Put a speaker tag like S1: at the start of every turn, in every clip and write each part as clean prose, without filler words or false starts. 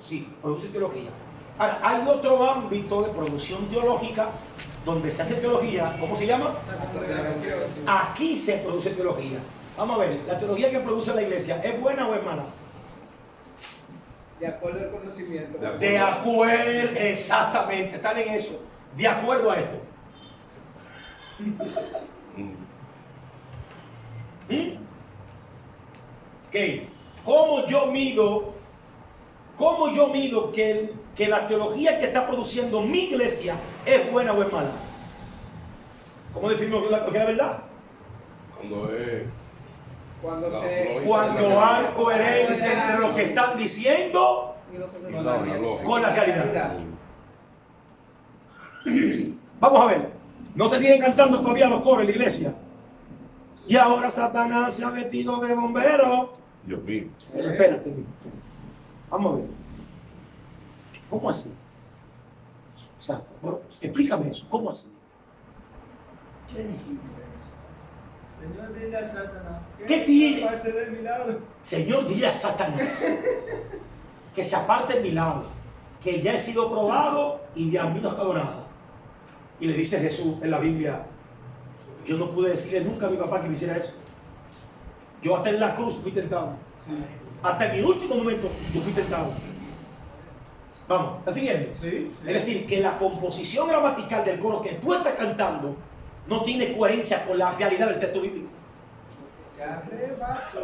S1: Sí, produce teología. Ahora, hay otro ámbito de producción teológica donde se hace teología. ¿Cómo se llama? Aquí se produce teología. Vamos a ver, la teología que produce la iglesia, ¿es buena o es mala?
S2: De acuerdo al conocimiento.
S1: De acuerdo, exactamente, están en eso. De acuerdo a esto. ¿Ok? ¿Cómo yo mido que la teología que está produciendo mi iglesia es buena o es mala? ¿Cómo definimos que la teología es verdad? Cuando hay coherencia entre lo que están diciendo con la realidad. Vamos a ver, no se siguen cantando todavía los coros en la iglesia. Y ahora Satanás se ha vestido de bombero.
S3: Dios mío.
S1: Espérate, vamos a ver. ¿Cómo así? O sea, explícame eso, ¿cómo así?
S4: Qué difícil es.
S2: Señor, dile a Satanás.
S1: ¿Qué tiene?
S2: Aparte de mi lado.
S1: Señor, dile a Satanás que se aparte de mi lado, que ya he sido probado y de a mí no ha quedado nada. Y le dice Jesús en la Biblia, yo no pude decirle nunca a mi papá que me hiciera eso. Yo hasta en la cruz fui tentado.
S2: Sí.
S1: Hasta en mi último momento yo fui tentado. Vamos, ¿está siguiendo?
S2: Sí.
S1: Es decir, que la composición gramatical del coro que tú estás cantando no tiene coherencia con la realidad del texto bíblico.
S2: Te arrebató.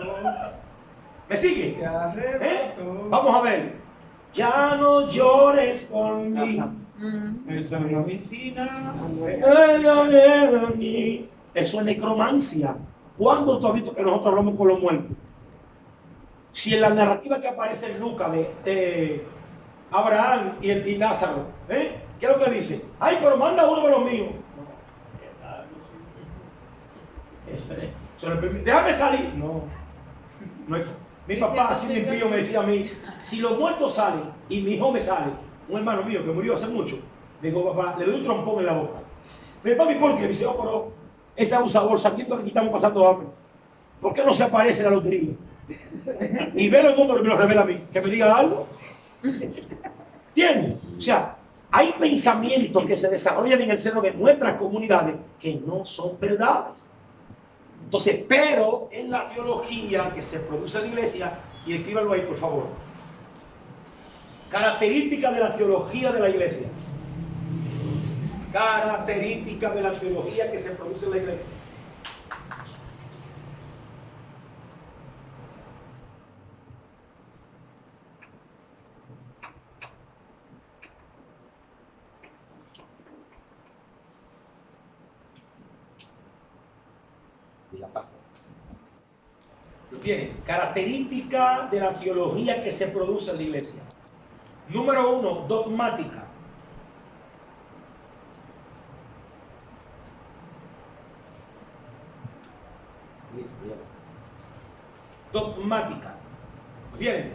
S1: ¿Me sigue?
S2: Te arrebató.
S1: Vamos a ver. Ya no llores por mí.
S2: Esa es la Argentina.
S1: Eso es necromancia. ¿Cuándo tú has visto que nosotros hablamos con los muertos? Si en la narrativa que aparece en Lucas de Abraham y Lázaro, ¿qué es lo que dice? Ay, pero manda uno de los míos. Déjame salir. No. No es. Mi papá, así mi impío, me decía a mí, si los muertos salen y mi hijo me sale, un hermano mío que murió hace mucho, me dijo, papá, le doy un trompón en la boca. Me dijo, papi, ¿por qué? Me dice, oh, pero ese abusador, sabiendo que aquí estamos pasando hambre, ¿por qué no se aparece en la lotería? Y ve los números y me los revela a mí, que me diga algo. ¿Entiendes? O sea, hay pensamientos que se desarrollan en el seno de nuestras comunidades que no son verdades. Entonces, pero en la teología que se produce en la iglesia, y escríbanlo ahí por favor, características de la teología de la iglesia. Características de la teología que se produce en la iglesia. Diga, pastor. Lo tiene. Característica de la teología que se produce en la iglesia. Número 1, dogmática. Dogmática. Bien.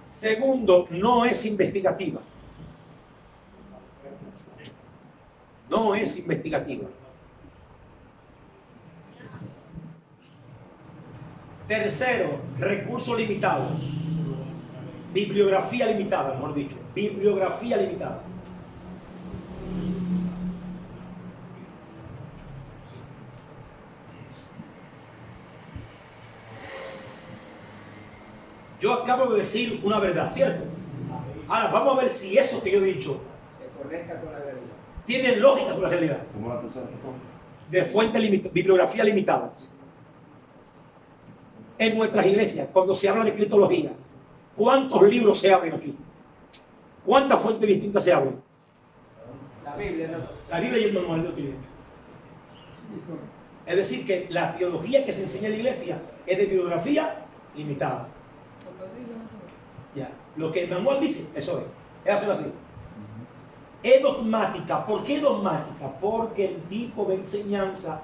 S1: Segundo, no es investigativa. No es investigativa. Tercero, recursos limitados. Bibliografía limitada, mejor dicho. Bibliografía limitada. Yo acabo de decir una verdad, ¿cierto? Ahora vamos a ver si eso que yo he dicho
S2: Se conecta con la realidad.
S1: tiene lógica con la realidad.
S3: ¿Cómo la tercera?
S1: De fuente bibliografía limitada. En nuestras iglesias, cuando se habla de cristología, ¿cuántos libros se abren aquí? ¿Cuántas fuentes distintas se abren?
S2: La Biblia, ¿no?
S1: La Biblia y el manual de utilidad. Es decir, que la teología que se enseña en la iglesia es de bibliografía limitada. Ya. Lo que el manual dice, eso es. Es hacerlo así. Es dogmática. ¿Por qué dogmática? Porque el tipo de enseñanza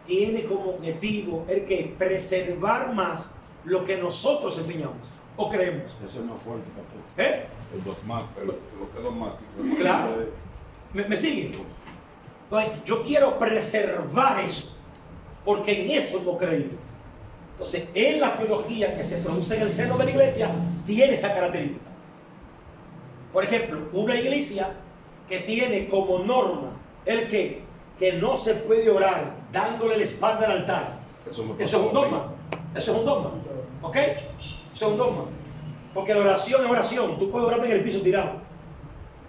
S1: tiene como objetivo el que preservar más lo que nosotros enseñamos o creemos.
S3: Eso es más fuerte, pastor. El dogmático, lo que es dogmático.
S1: Claro. ¿Me siguen? Entonces, yo quiero preservar eso, porque en eso hemos creído. Entonces, en la teología que se produce en el seno de la iglesia, tiene esa característica. Por ejemplo, una iglesia que tiene como norma el que no se puede orar dándole la espalda al altar. Eso es un dogma. Eso es un dogma. ¿Ok? Eso es un dogma. Porque la oración es oración. Tú puedes orarte en el piso tirado.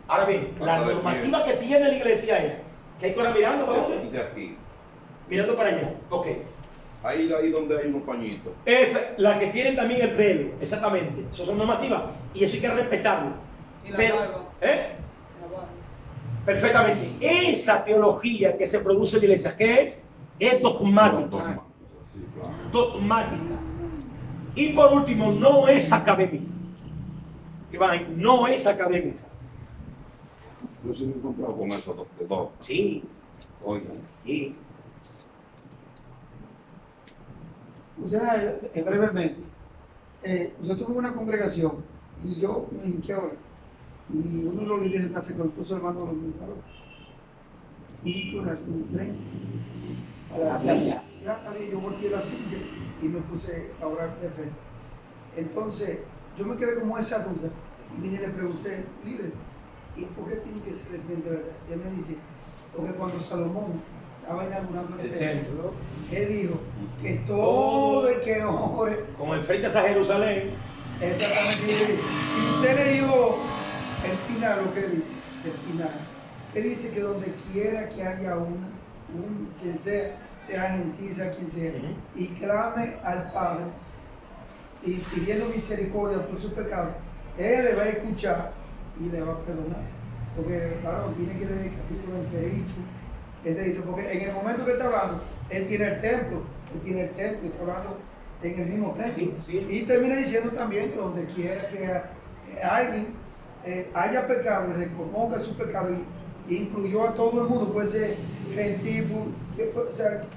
S1: Ahora bien, la normativa que tiene la iglesia es que hay que orar mirando para dónde.
S3: De aquí.
S1: Mirando para allá. Ok.
S3: Ahí donde hay unos pañitos.
S1: La que tienen también el pelo, exactamente. Eso son normativas y eso hay que respetarlo.
S2: Y la
S1: Pero,
S2: barba. La barba.
S1: Perfectamente. Esa teología que se produce en la iglesia, ¿qué es? Es dogmática.
S3: Sí, claro.
S1: Dogmática. Y por último, no es académica. Iván, no es académica.
S3: Yo sí me he encontrado con eso de dos.
S1: Sí.
S3: Oigan.
S1: Sí.
S4: Ustedes, brevemente, yo tuve una congregación y yo me hinqué ahora. Y uno de los líderes me acercó, incluso hermano de los militares. Y con frente. Ya también yo volteé la silla y me puse a orar de frente. Entonces, yo me quedé como esa duda y vine y le pregunté, líder, ¿y por qué tiene que ser de frente, verdad? Y él me dice, porque cuando Salomón estaba inaugurando el templo, él dijo que todo el que ore,
S1: Como enfrentas a Jerusalén.
S4: exactamente, y usted le dijo el final, lo que dice, el final, que dice que donde quiera que haya quien sea gentil, sea quien sea, y clame al Padre y pidiendo misericordia por su pecado, Él le va a escuchar y le va a perdonar. Porque, claro, tiene que leer el capítulo enterito, porque en el momento que está hablando, Él tiene el templo, está hablando en el mismo templo.
S1: Sí.
S4: Y termina diciendo también que donde quiera que alguien haya pecado y reconozca su pecado y incluyó a todo el mundo, puede ser gentil,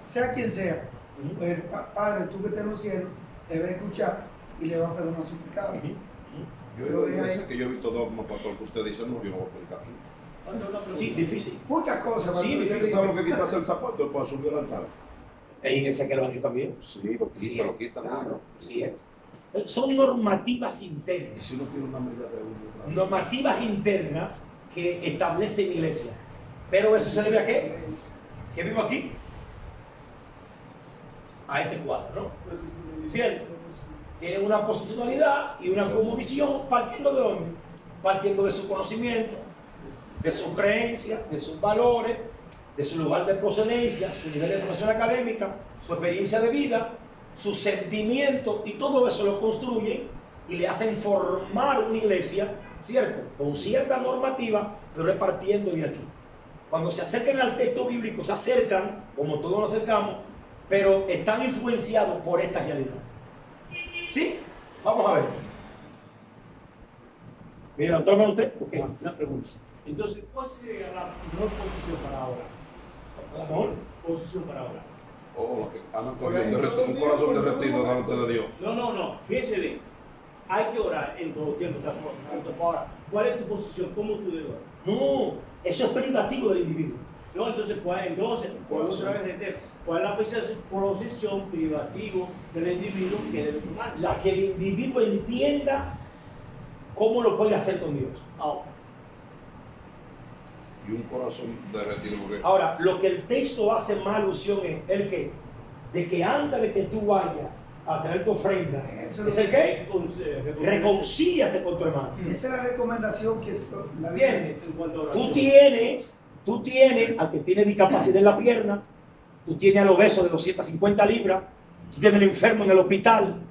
S4: sea quien sea, pues, Padre, tú que estás en los cielos, le va a escuchar y le va a perdonar su pecado.
S3: Yo he visto dogmas, pastor, que usted dice, no, yo no voy a predicar aquí.
S1: Sí, difícil.
S4: Muchas cosas.
S1: Sí,
S4: Pastor,
S1: difícil.
S3: ¿Sabes lo que quitarse el zapato para subir al altar?
S1: Hay iglesia que lo han hecho también.
S3: Sí, lo
S1: Sí,
S3: quita, lo quita.
S1: claro, sí es. Son normativas
S3: Y
S1: internas.
S3: si uno tiene una medida de uno.
S1: Normativas internas que establecen iglesia. Pero eso se debe a qué? ¿Que vivo aquí? A este cuadro, ¿no? ¿Cierto? Tiene una posicionalidad y una cosmovisión partiendo de dónde? Partiendo de su conocimiento, de su creencia, de sus valores, de su lugar de procedencia, su nivel de formación académica, su experiencia de vida, sus sentimientos, y todo eso lo construyen y le hacen formar una iglesia, ¿cierto? Con cierta normativa, pero repartiendo de aquí. Cuando se acercan al texto bíblico, se acercan, como todos nos acercamos, pero están influenciados por esta realidad. ¿Sí? Vamos a ver. Mira, toma usted. Okay.
S5: Una pregunta. Entonces, ¿cuál sería la mejor posición para ahora?
S1: La mejor
S5: Posición para ahora.
S3: Oh, los que andan corriendo, un corazón derretido delante de Dios.
S5: No. Fíjense bien. Hay que orar en todo tiempo. Ahora, ¿cuál es tu posición? ¿Cómo tú debes orar?
S1: No, eso es privativo del individuo.
S5: No, entonces, ¿cuál es la posición privativa del individuo que debe tomar?
S1: La que el individuo entienda cómo lo puede hacer con Dios.
S3: Y un corazón derretido. Porque
S1: Ahora, lo que el texto hace más alusión es el que, de que antes de que tú vayas a traer tu ofrenda,
S4: Eso
S1: ¿es el qué? Reconcíliate con tu hermano.
S4: Esa es la recomendación que la Biblia
S1: ¿Entiendes?
S5: En cuanto a
S1: Tú tienes al que tiene discapacidad en la pierna, tú tienes al obeso de 250 libras, tú tienes al enfermo en el hospital.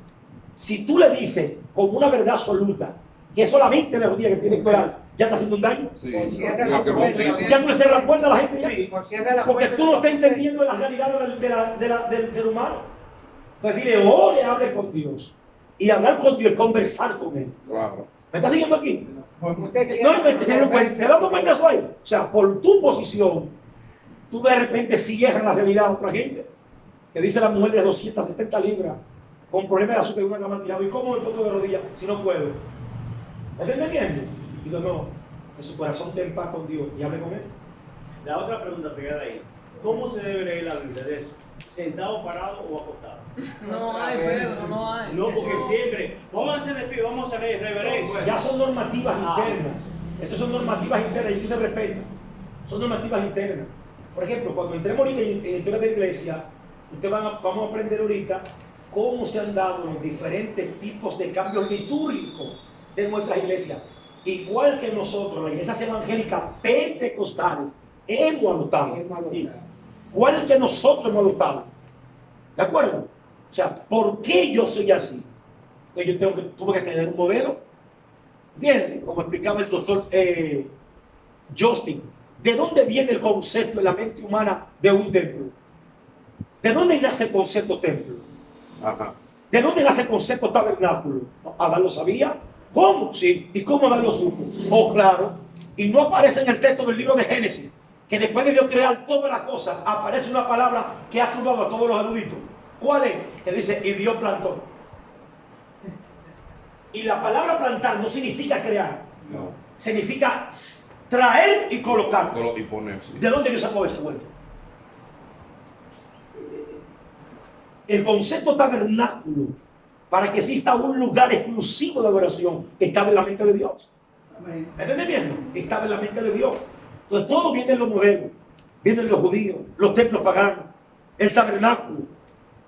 S1: Si tú le dices con una verdad absoluta que solamente de los días que tienes que orar, ya está haciendo un daño.
S3: sí,
S2: cierra
S3: diga
S2: la
S3: que
S2: puerta.
S3: bautiza.
S1: Ya tú le cierras la puerta a la gente. Ya.
S5: Sí.
S2: Por cierre la
S1: Porque
S2: puerta,
S1: tú no estás
S2: entonces,
S1: entendiendo la realidad del ser humano. Entonces dile, ore, hable con Dios. Y hablar con Dios, conversar con Él.
S3: Claro.
S1: ¿Me estás siguiendo aquí?
S2: usted quiere-
S1: No, ¿te das cuenta eso ahí? O sea, por tu posición, tú de repente cierras la realidad a otra gente. Que dice la mujer de 270 libras, con problemas de azúcar y una cama tirado. ¿Y cómo me pongo de rodillas si no puedo? ¿Me estás entendiendo? Digo, no, que su corazón esté en paz con Dios y hable con Él.
S5: La otra pregunta pegada ahí. ¿Cómo se debe leer la Biblia de eso? ¿Sentado, parado o acostado?
S2: No hay, Pedro, no hay.
S5: No, porque siempre, pónganse de pie, vamos a leer reverencia.
S1: Ya son normativas internas. Esas son normativas internas y eso se respeta. Son normativas internas. Por ejemplo, cuando entremos ahorita en historia de la iglesia, vamos a aprender ahorita cómo se han dado los diferentes tipos de cambios litúrgicos de nuestras iglesias. Igual que nosotros, las iglesias evangélicas pentecostales, hemos adoptado. ¿Cuál es que nosotros hemos adoptado? ¿De acuerdo? O sea, ¿por qué yo soy así? Pues yo tuve que tener un modelo. ¿Entiendes? Como explicaba el doctor Justin. ¿De dónde viene el concepto en la mente humana de un templo? ¿De dónde nace el concepto templo?
S3: Ajá.
S1: ¿De dónde nace el concepto tabernáculo? ¿Adán lo sabía? ¿Cómo? Sí. ¿Y cómo Adán lo supo? Oh, claro. Y no aparece en el texto del libro de Génesis, que después de Dios crear todas las cosas, aparece una palabra que ha turbado a todos los eruditos. ¿Cuál es? Que dice, y Dios plantó. Y la palabra plantar no significa crear.
S3: No.
S1: Significa traer y colocar.
S3: Y ponerse.
S1: ¿De dónde Dios sacó ese cuento? El concepto tabernáculo, para que exista un lugar exclusivo de adoración, estaba en la mente de Dios.
S4: Amén.
S1: ¿Me están entendiendo? Estaba en la mente de Dios. Entonces todo viene en los modernos, vienen los judíos, los templos paganos, el tabernáculo.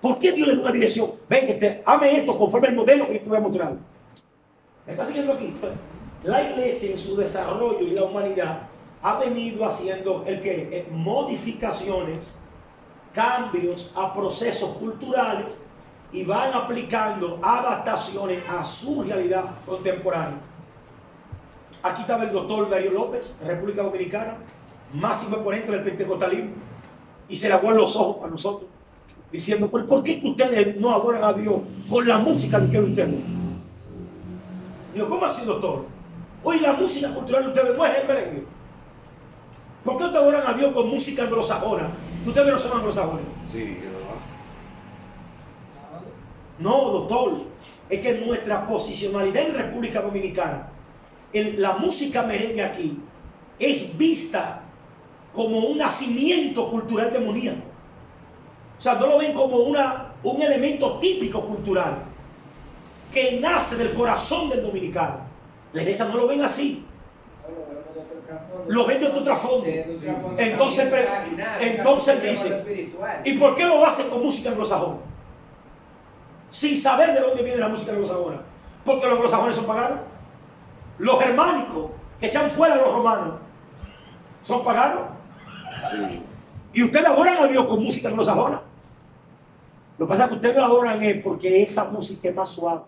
S1: ¿Por qué Dios le da una dirección? Ven, ame esto conforme al modelo que yo te voy a mostrar. ¿Me está siguiendo aquí? Entonces, la iglesia en su desarrollo y la humanidad ha venido haciendo modificaciones, cambios a procesos culturales y van aplicando adaptaciones a su realidad contemporánea. Aquí estaba el doctor Darío López, República Dominicana, máximo exponente del pentecostalismo, y se le aguan los ojos a nosotros, diciendo, ¿por qué que ustedes no adoran a Dios con la música que ustedes? Digo, ¿cómo así, doctor? Oye, la música cultural de ustedes no es el merengue. ¿Por qué ustedes adoran a Dios con música anglosajona? Ustedes no son anglosajones.
S3: Sí, ¿verdad?
S1: No, doctor. Es que nuestra posicionalidad en República Dominicana, la música merengue aquí, es vista como un nacimiento cultural demoníaco. O sea, no lo ven como un elemento típico cultural que nace del corazón del dominicano. La iglesia no lo ven así. Lo ven de otro trasfondo. Entonces dice, ¿y por qué lo hacen con música anglosajona? Sin saber de dónde viene la música anglosajona. Porque los anglosajones son paganos. Los germánicos que echan fuera a los romanos son paganos.
S3: Sí.
S1: Y ustedes adoran a Dios con música anglosajona. Lo que pasa es que ustedes lo adoran es porque esa música es más suave.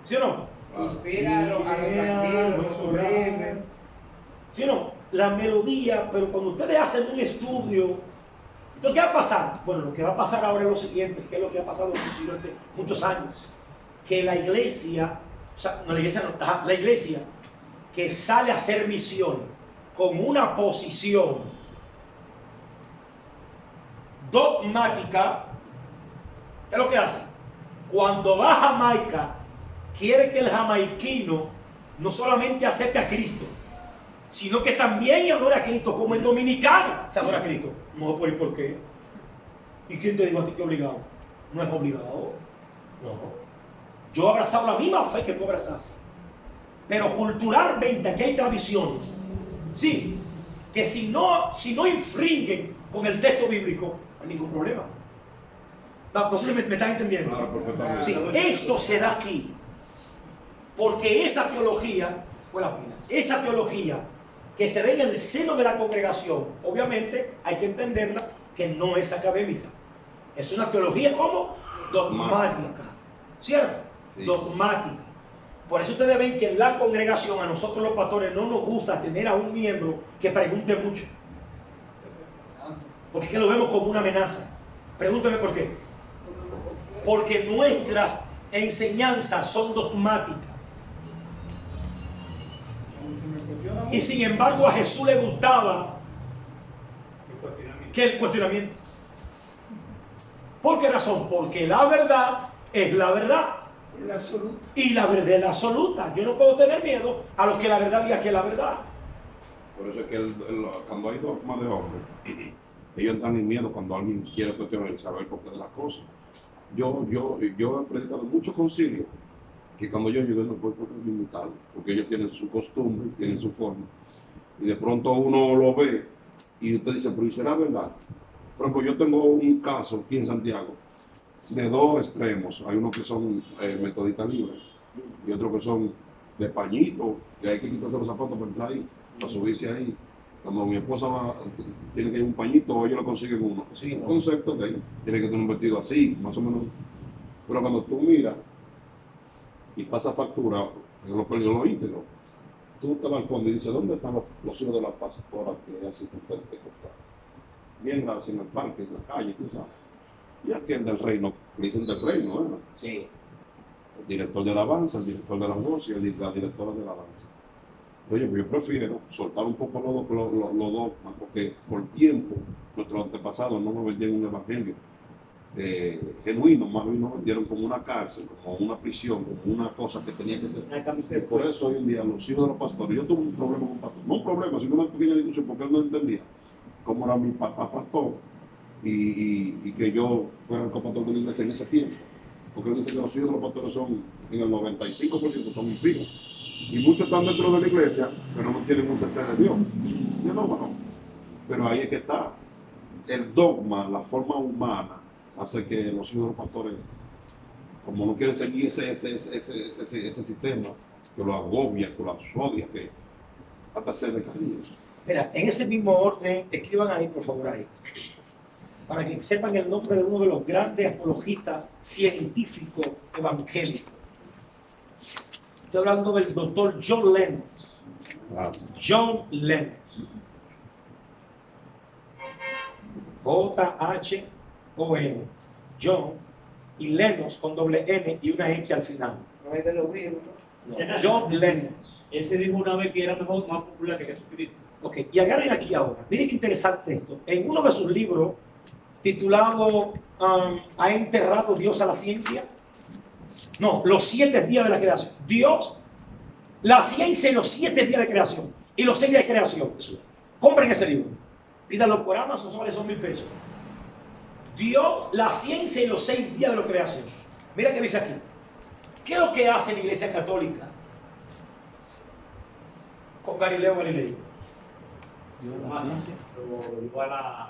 S1: ¿Sí o no?
S2: Inspira a los sublime.
S1: ¿Sí o no? La melodía, pero cuando ustedes hacen un estudio, entonces, ¿qué va a pasar? Bueno, lo que va a pasar ahora es lo siguiente, que es lo que ha pasado durante muchos años, que la iglesia, o sea, no, la iglesia que sale a hacer misiones con una posición dogmática, ¿qué es lo que hace? Cuando va a Jamaica, quiere que el jamaiquino no solamente acepte a Cristo, sino que también adora a Cristo, como el dominicano se adora a Cristo. No, ¿por qué? ¿Y quién te dijo a ti que es obligado? No es obligado. No. Yo he abrazado la misma fe que tú abrazaste. Pero culturalmente aquí hay tradiciones, sí, que si no infringen con el texto bíblico, no hay ningún problema. No sé si me están entendiendo.
S3: Claro, perfectamente.
S1: Sí, esto se da aquí. Porque esa teología fue la pena. Esa teología que se ve en el seno de la congregación, obviamente hay que entenderla que no es académica. Es una teología como dogmática. ¿Cierto? Sí. Dogmática. Por eso ustedes ven que en la congregación a nosotros los pastores no nos gusta tener a un miembro que pregunte mucho. Porque es que lo vemos como una amenaza. Pregúnteme por qué. Porque nuestras enseñanzas son dogmáticas. Y sin embargo a Jesús le gustaba que el cuestionamiento. ¿Por qué razón? Porque la verdad es la verdad.
S4: El absoluto.
S1: Y la verdad es la absoluta. Yo no puedo tener miedo a los que la verdad diga que es la verdad.
S3: Por eso es que cuando hay dogmas de hombres, ellos están en miedo cuando alguien quiere cuestionar y saber por qué de las cosas. Yo he predicado muchos concilios que cuando yo llegué no puedo imitarlo, porque ellos tienen su costumbre, tienen su forma, y de pronto uno lo ve y usted dice, pero ¿y será verdad? Por ejemplo, yo tengo un caso aquí en Santiago de dos extremos. Hay unos que son metodistas libres y otros que son de pañito, que hay que quitarse los zapatos para entrar ahí, para subirse ahí. Cuando mi esposa va, tiene que ir un pañito o ellos lo consiguen uno.
S1: Sí,
S3: Un
S1: ¿no?
S3: concepto de tiene que tener un vestido así, más o menos. Pero cuando tú miras y pasa factura, en los periodos íntegros, tú te vas al fondo y dices, ¿dónde están los hijos de la pastora que es asistente de costal? Bien, gracias, en el parque, en la calle, quién sabe. Y aquel del reino, le dicen del reino, ¿verdad?
S1: Sí.
S3: El director de alabanza, el director de las voces y la directora de la danza. Oye, pues yo prefiero soltar un poco los dogmas, porque por tiempo nuestros antepasados no nos vendían un evangelio genuino, más bien nos vendieron como una cárcel, como una prisión, como una cosa que tenía que ser. Y por eso hoy en día los hijos de los pastores, yo tuve un problema con un pastor, no un problema, sino una pequeña discusión, porque él no entendía cómo era mi papá pastor y que yo fuera el copastor de la iglesia en ese tiempo. Porque él dice que los hijos de los pastores son, en el 95% son impíos. Y muchos están dentro de la iglesia, pero no tienen un cese de Dios. Yo no, bueno, pero ahí es que está. El dogma, la forma humana, hace que los hijos de los pastores, como no quieren seguir ese sistema, que lo agobia, que lo asodia, que hasta se decae.
S1: Mira, en ese mismo orden, escriban ahí, por favor, ahí. Para que sepan el nombre de uno de los grandes apologistas científicos evangélicos. Estoy hablando del doctor John Lennox.
S3: Gracias.
S1: John Lennox. J-H-O-N. John y Lennox con doble N y una X al final.
S2: No es de los virus, ¿no?
S1: No, John Lennox.
S5: Ese dijo una vez que era mejor, más popular que Jesucristo.
S1: Ok, y agarren aquí ahora. Miren qué interesante esto. En uno de sus libros, titulado ¿Ha enterrado Dios a la ciencia? No, los 7 días de la creación. Dios, la ciencia y los 7 días de creación. Y los 6 días de creación. Compren ese libro. Pídanlo por Amazon, son $1,000. Dios, la ciencia y los 6 días de la creación. Mira qué dice aquí. ¿Qué es lo que hace la Iglesia Católica con Galileo Galilei?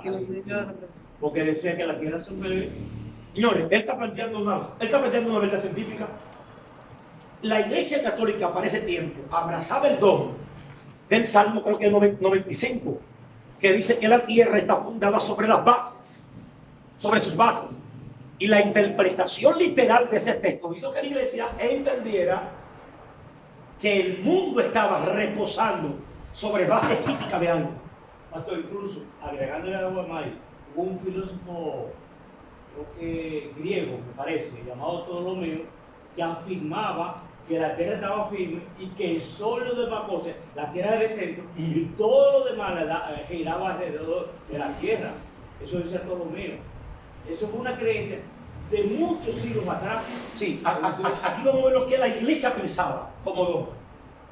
S2: Y los sitios de repente.
S5: Porque decía que la tierra es un bebé.
S1: Señores, él está planteando una verdad científica. La Iglesia Católica para ese tiempo abrazaba el dogma del Salmo, creo que es 95, que dice que la tierra está fundada sobre las bases, sobre sus bases. Y la interpretación literal de ese texto hizo que la Iglesia entendiera que el mundo estaba reposando sobre base física de algo.
S5: Pastor, incluso agregándole algo a May, hubo un filósofo, creo que griego, me parece, llamado Ptolomeo, que afirmaba que la tierra estaba firme y que el sol y las demás cosas, la tierra era el centro y todo lo demás giraba alrededor de la tierra. Eso decía Ptolomeo. Eso fue una creencia de muchos siglos atrás.
S1: Sí, aquí vamos a ver lo que la Iglesia pensaba como dogma.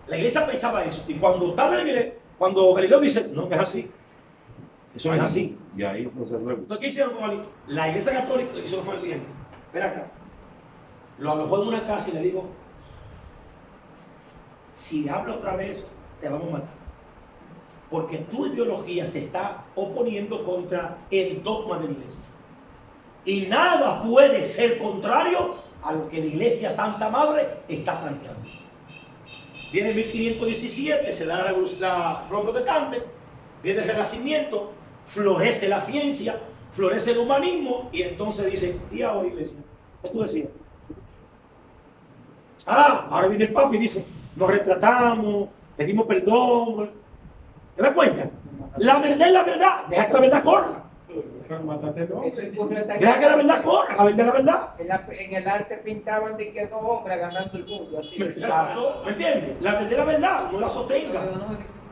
S1: La Iglesia pensaba eso. Y cuando Galileo dice, no, que es así. Eso no es así.
S3: Y ahí no se reúne.
S1: Entonces, ¿qué hicieron con Galileo? La Iglesia Católica hizo fue lo siguiente. Ven acá. Lo alojó en una casa y le dijo, si hablo otra vez, te vamos a matar. Porque tu ideología se está oponiendo contra el dogma de la Iglesia. Y nada puede ser contrario a lo que la Iglesia Santa Madre está planteando. Viene 1517, se da la Roma protestante, viene el Renacimiento, florece la ciencia, florece el humanismo, y entonces dice, ¿y ahora, Iglesia? ¿Qué tú decías? Ahora viene el Papa y dice, nos retratamos, pedimos perdón. ¿Te das cuenta? La verdad es la verdad, deja que la verdad corra.
S2: Eso ocurrió hasta
S1: Deja que la verdad corra, la verdad es la verdad.
S2: En el arte pintaban de que 2 hombres ganando el mundo, así.
S1: Exacto, ¿me entiendes? La verdad es la verdad, no la sostenga.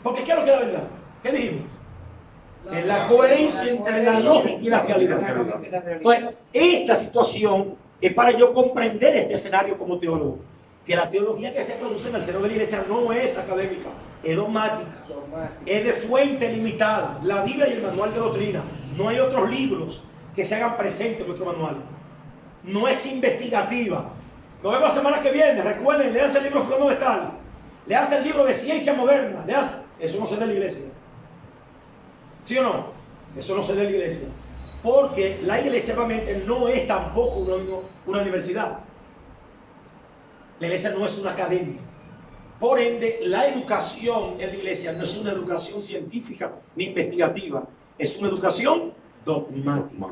S1: Porque ¿qué es lo que es la verdad? ¿Qué dijimos? Es la coherencia entre la lógica y la realidad. Entonces, esta situación es para yo comprender este escenario como teólogo. Que la teología que se produce en el seno de la iglesia no es académica, es dogmática, es de fuente limitada. La Biblia y el manual de doctrina. No hay otros libros que se hagan presentes en nuestro manual. No es investigativa. Nos vemos la semana que viene. Recuerden, leanse el libro Fulano de Tal. Leanse el libro de Ciencia Moderna. Eso no se da en la iglesia. ¿Sí o no? Eso no se da en la iglesia. Porque la iglesia realmente no es tampoco una universidad. La iglesia no es una academia. Por ende, la educación en la iglesia no es una educación científica ni investigativa. Es una educación dogmática.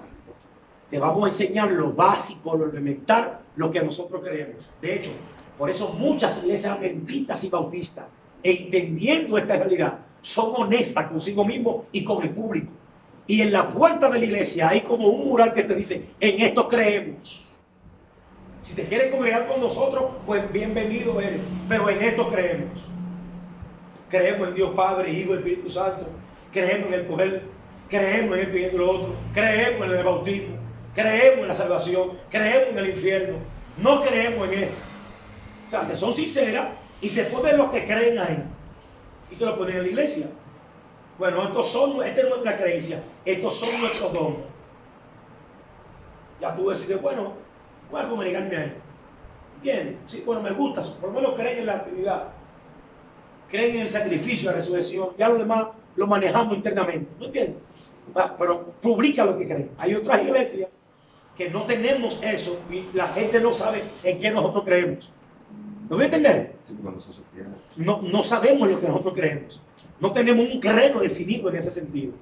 S1: Te vamos a enseñar lo básico, lo elemental, lo que nosotros creemos. De hecho, por eso muchas iglesias adventistas y bautistas, entendiendo esta realidad, son honestas consigo mismo y con el público. Y en la puerta de la iglesia hay como un mural que te dice, en esto creemos. Si te quieres congregar con nosotros, pues bienvenido eres. Pero en esto creemos. Creemos en Dios Padre, Hijo y Espíritu Santo. Creemos en el poder. Creemos en esto y en lo otro. Creemos en el bautismo. Creemos en la salvación. Creemos en el infierno. No creemos en esto. O sea, que son sinceras y te ponen los que creen ahí. Y te lo ponen en la iglesia. Bueno, esta es nuestra creencia. Estos son nuestros dones. Ya tú decides, bueno, voy a congregarme ahí. ¿Entiendes? Sí, bueno, me gusta. Por lo menos creen en la actividad. Creen en el sacrificio, la resurrección. Ya lo demás lo manejamos internamente. ¿No entiendes? Pero publica lo que creen. Hay otras iglesias que no tenemos eso y la gente no sabe en qué nosotros creemos. ¿Lo voy a entender? No sabemos lo que nosotros creemos. No tenemos un credo definido en ese sentido.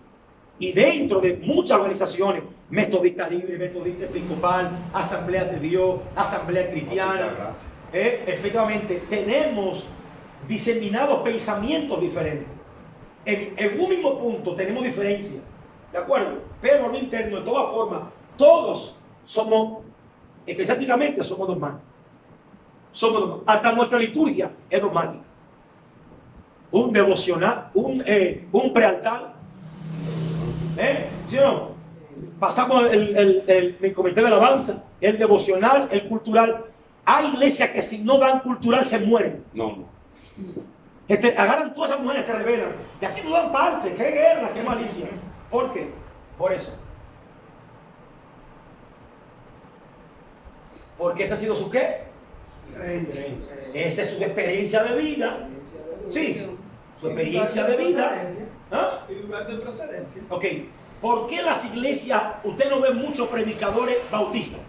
S1: Y dentro de muchas organizaciones, Metodista Libre, Metodista Episcopal, Asamblea de Dios, Asamblea Cristiana, efectivamente tenemos diseminados pensamientos diferentes. En un mismo punto tenemos diferencias, ¿de acuerdo? Pero a lo interno, de todas formas, todos somos, eclesiásticamente somos dogmáticos. Hasta nuestra liturgia es dogmática. Un devocional, un prealtar. ¿Sí o no? Pasamos el comité de alabanza, el devocional, el cultural. Hay iglesias que si no dan cultural se mueren.
S3: No.
S1: Agarran todas esas mujeres que revelan. Y aquí no dan parte. Qué guerra, qué malicia. ¿Por qué? Por eso. Porque esa ha sido su qué.
S4: Creencia.
S1: Esa es su experiencia de vida. Sí, su experiencia de vida. ¿Ah?
S6: Y lugar de procedencia.
S1: Ok, ¿por qué las iglesias, usted no ve muchos predicadores bautistas?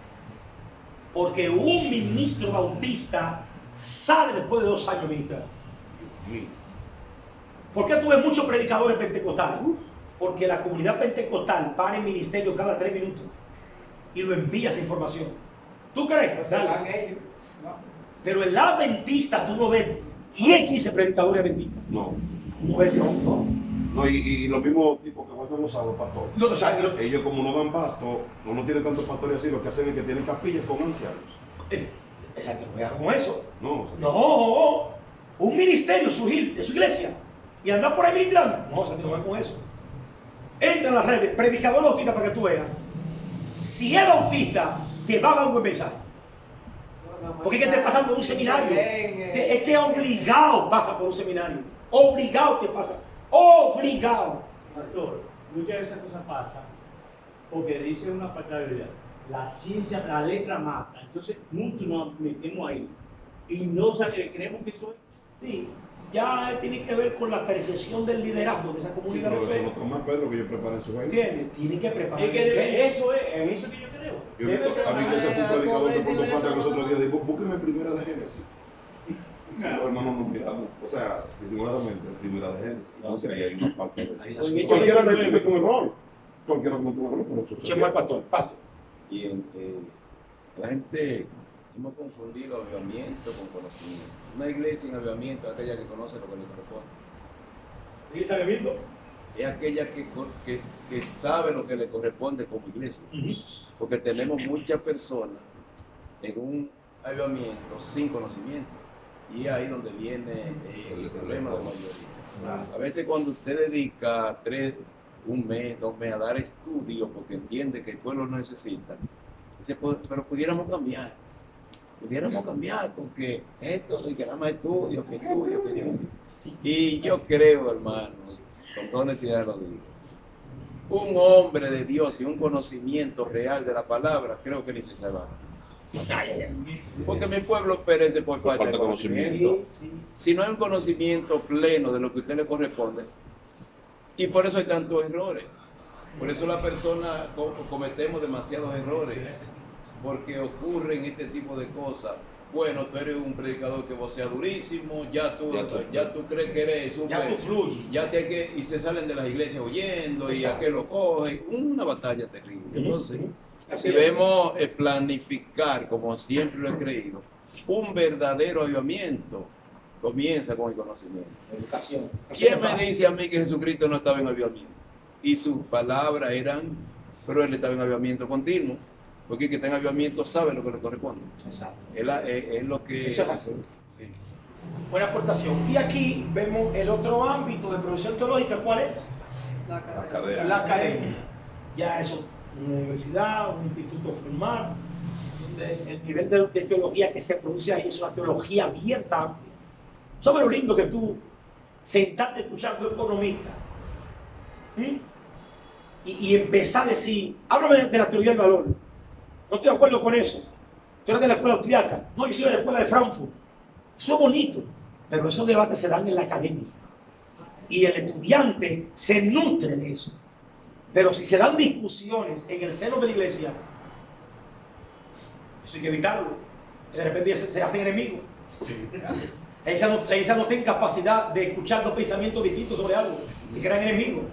S1: Porque un ministro bautista sale después de 2 años ministrando. ¿Por qué tú ves muchos predicadores pentecostales? Porque la comunidad pentecostal para el ministerio cada 3 minutos y lo envía esa información. ¿Tú crees? Dale. Pero el adventista tú no ves 10, 15 predicadores adventistas.
S3: No.
S1: No ves, no.
S3: No, y los mismos tipos que vuelven los sábados, pastor.
S1: No, o sea,
S3: Ellos como no dan pasto, no tienen tantos pastores así, lo que hacen es que tienen capillas con ancianos.
S1: Exacto, no vean como eso.
S3: No,
S1: No, un ministerio surgir de su iglesia y andar por ahí ministrando. No, no vean con eso. Entra en las redes, predicador bautista para que tú veas. Si es bautista, te va a dar un buen mensaje. Porque es que te pasan por un seminario. Es que obligado pasa por un seminario. Obligado te pasa. Obligado.
S5: Pastor, muchas de esas cosas pasan porque dice una parte de la Biblia, la ciencia, la letra mata. Entonces, muchos nos metemos ahí y no creemos que eso es.
S1: Sí, ya tiene que ver con la percepción del liderazgo de esa
S3: sí,
S1: comunidad
S3: pero
S1: de
S3: eso
S1: fe.
S3: no está mal, Pedro, que ellos preparen su gente.
S1: ¿Entiendes? Tienen que preparar.
S5: Es que eso es, en eso que yo creo.
S3: Yo he visto a mi iglesia fue un predicador que por falta los otros días dijo, búsquenme primera de Génesis. Y los hermanos nos miramos, o sea, disimuladamente, primera de Génesis. Entonces ahí hay una parte de
S1: Ahí
S3: eso.
S1: da su-
S3: Cualquiera comete un error. Cualquiera comete un error, pero eso
S1: Escuchemos al pastor. Paso.
S7: Y la gente hemos confundido avivamiento con conocimiento. Una iglesia en avivamiento es aquella que conoce lo que le corresponde.
S1: ¿Iglesia de viento?
S7: Es aquella que sabe lo que le corresponde como iglesia. Porque tenemos muchas personas en un avivamiento sin conocimiento. Y es ahí donde viene el problema de la mayoría. A veces cuando usted dedica 1 mes, 2 meses a dar estudios porque entiende que el pueblo lo necesita, dice, pero pudiéramos cambiar porque esto de que nada más estudio. Y yo creo, hermano, con toda honestidad lo digo, un hombre de Dios y un conocimiento real de la palabra, creo que ni se va. Porque mi pueblo perece por falta de conocimiento. Si no hay un conocimiento pleno de lo que a usted le corresponde, y por eso hay tantos errores. Por eso la persona cometemos demasiados errores, porque ocurren este tipo de cosas. Bueno, tú eres un predicador que vocea durísimo, ya tú crees que eres súper,
S1: Ya tú fluyes.
S7: y se salen de las iglesias oyendo, y a que lo cogen, una batalla terrible. Entonces, debemos planificar, como siempre lo he creído, un verdadero avivamiento. Comienza con el conocimiento.
S1: Educación.
S7: ¿Quién me dice a mí que Jesucristo no estaba en avivamiento? Y sus palabras eran, pero él estaba en avivamiento continuo, porque el que está en avivamiento sabe lo que le corresponde.
S1: Exacto.
S7: Es lo que...
S1: Eso es así.
S7: Sí.
S1: Buena aportación. Y aquí vemos el otro ámbito de profesión teológica. ¿Cuál es?
S6: La
S3: Academia.
S1: La academia. Ya eso, una universidad, un instituto formal, donde el nivel de teología que se produce ahí es una teología abierta, amplia. ¿Sabes lo lindo que tú sentarte escuchando a un economista? Y empezar a decir, háblame de la teoría del valor. No estoy de acuerdo con eso. Tú eres de la escuela austriaca. No, yo soy de la escuela de Frankfurt. Eso es bonito, pero esos debates se dan en la academia. Y el estudiante se nutre de eso. Pero si se dan discusiones en el seno de la iglesia, eso hay que evitarlo. De repente se hacen enemigos. Ella no tiene capacidad de escuchar dos pensamientos distintos sobre algo. Se crean enemigos.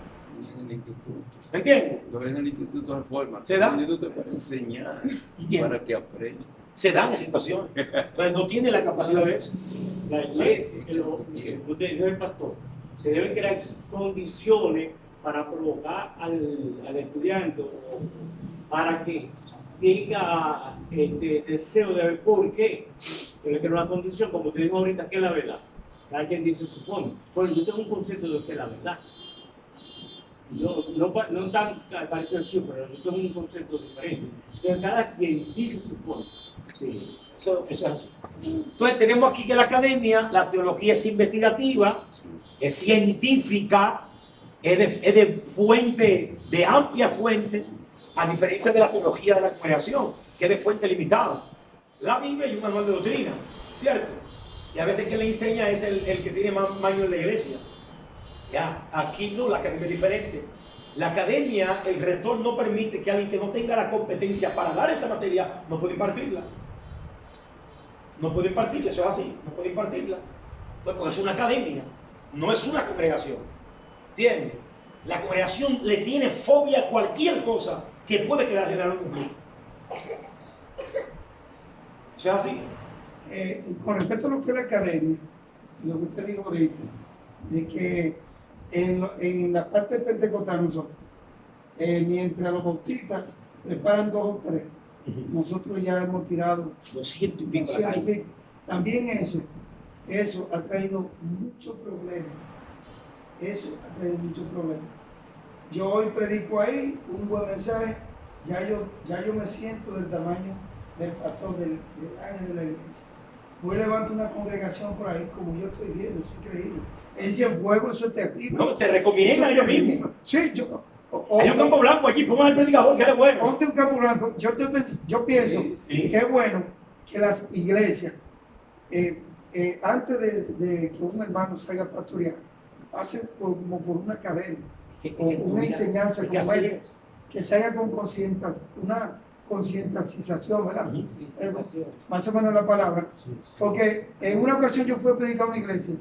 S7: En el instituto.
S1: ¿Me entiendes?
S7: Lo ves en el instituto de forma.
S1: ¿Se da?
S7: El instituto es para enseñar,
S1: Entiendo.
S7: para que aprenda.
S1: Se dan en situaciones. Entonces no tiene la capacidad de eso.
S5: La iglesia, usted dijo el pastor, se deben crear condiciones para provocar al estudiante para que tenga deseo de ver por qué. Pero que no la condición, como usted dijo ahorita, que es la verdad. Cada quien dice su forma. Bueno, yo tengo un concepto de que es la verdad. No tan parecido así, pero yo tengo un concepto diferente. Entonces, cada quien dice su forma.
S1: Sí, eso es así. Entonces tenemos aquí que la academia, la teología es investigativa, es científica, es de fuente, de amplias fuentes, a diferencia de la teología de la congregación, que es de fuente limitada. La Biblia y un manual de doctrina, ¿cierto? Y a veces quien le enseña es el que tiene más maño en la iglesia. Ya, aquí no, la academia es diferente. La academia, el rector no permite que alguien que no tenga la competencia para dar esa materia, no puede impartirla. No puede impartirla, eso es así, no puede impartirla. Entonces, porque es una academia, no es una congregación. ¿Entiendes? La congregación le tiene fobia a cualquier cosa que puede generar un conflicto. ¿Eso es así?
S4: Con respecto a lo que es la academia, lo que usted dijo ahorita, de que en la parte pentecostal nosotros, mientras los bautistas preparan 2 o 3, nosotros ya hemos tirado
S1: 200 y pico.
S4: 200 y pico. También eso ha traído muchos problemas. Eso ha traído muchos problemas. Yo hoy predico ahí un buen mensaje, ya yo me siento del tamaño del pastor, del ángel de la iglesia. Voy levanto una congregación por ahí, como yo estoy viendo, es increíble. Ese fuego, eso es terrible.
S1: No, te recomiendan ellos mismos.
S4: Sí,
S1: Hay un campo blanco aquí, pongan al predicador, que es bueno.
S4: ponte un campo blanco. Yo pienso
S1: Sí.
S4: que es bueno que las iglesias, antes de que un hermano salga a pastorear, pase como por una academia, o una enseñanza como esta, que se haga con una concientización, ¿verdad? Más o menos la palabra. Porque en una ocasión yo fui a predicar a una iglesia